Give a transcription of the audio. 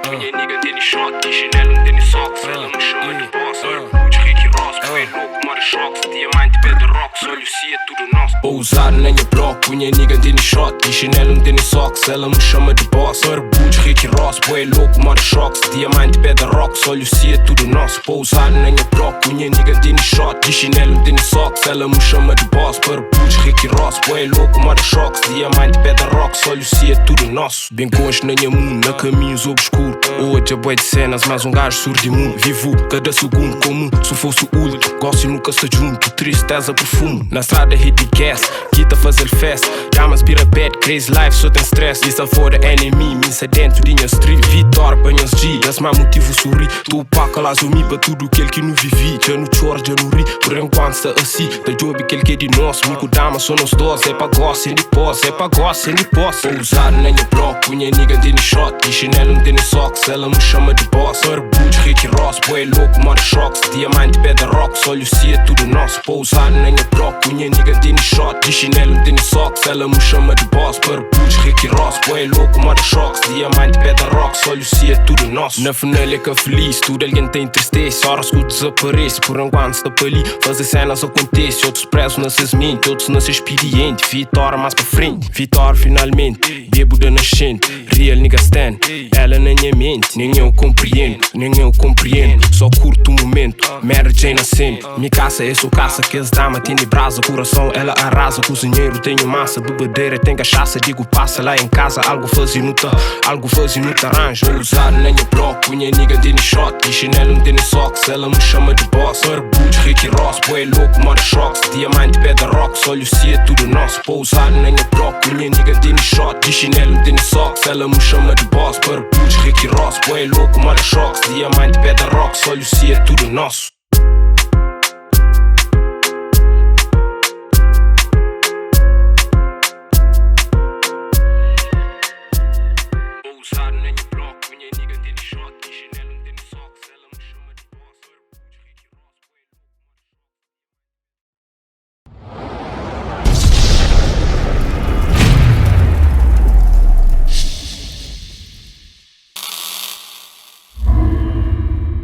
minha nigga teni shot, chinelo, teni socks. Ela me chama de boss, Barbudos, Ricky Ross, bem louco, mora choques. Diamante, pedra, olho, se é tudo nosso. Pousado na minha bloco, minha nigga teni shot, chinelo, teni socks. Ela me chama de boss, Barbudos, Ricky Ross, bem louco, mora choques. Diamante, pedra, olho, se é tudo nosso. Pousado na minha bloco, minha nigga teni shot, chinelo, teni socks. Ela me chama de boss, Barbudos, Ricky Ross, bem louco, mora choques. Diamante, pedra, olho, se é tudo nosso. Bem conxi na minha mundo, na caminhos, obscuro. Odja, bué de cenas, mais um gajo surdo e mundo. Vivo cada segundo como se fosse o último. Gosto e nunca se junto, tristeza profundo. Na estrada hit e gas, quita fazer fest. Damas bira bad, crazy life, só tem stress. Isso for the enemy, me dentro de minha street. Vitória, banhas G, das mais motivo sorrir. Tu paca lá zumi para tudo aquele que não vivi. Já no choro, já no ri, por enquanto está assim. Da job aquele que é de nosso, mico dama, só nos dois. É pra gosto, sem posse, é pra gosto, sem posse. Pousado na minha bloco, minha nigga teni shot, e chinelo não teni socks. Ela me chama de boss, Barbudos, Ricky Ross, bué louco, mora choques. Diamante, pedra, olho, se é tudo nosso. Pousado na minha bloco, minha nigga teni shot, e chinelo não teni socks. Ela me chama de boss, Barbudos, Ricky Ross, bué louco, mora choques. Diamante, pedra, olho, se é tudo nosso. Na final é que feliz, tudo alguém tem tristeza. Horas que desaparece, por enquanto está para ali. Fazer cenas acontece, outros presos não se mente, outros não se expediente. Vitória mais para frente, vitória finalmente. Bebo da nascente, real nigga stand. Ela na minha mente, nem eu compreendo, nem eu compreendo. Só curto o momento, Mary Jane sempre. Minha caça é sua caça, que as damas têm brasa. Coração ela arrasa, cozinheiro tenho massa. Bebedeira tem cachaça, digo passa lá em casa. Algo fazia no arranjo. Usado na minha bloco, minha nigga teni shot, e chinelo não teni socks. Ela me chama de boss, Barbudos, Ricky Ross, bué louco, mora choques. Diamante, pedra, olho, se é tudo nosso. Pousado na minha bloco, minha nigga teni shot, e chinelo não teni socks. Ela me chama de boss, Barbudos, Ricky Ross, bué louco, mora choques. Diamante, pedra, olho, se é tudo nosso.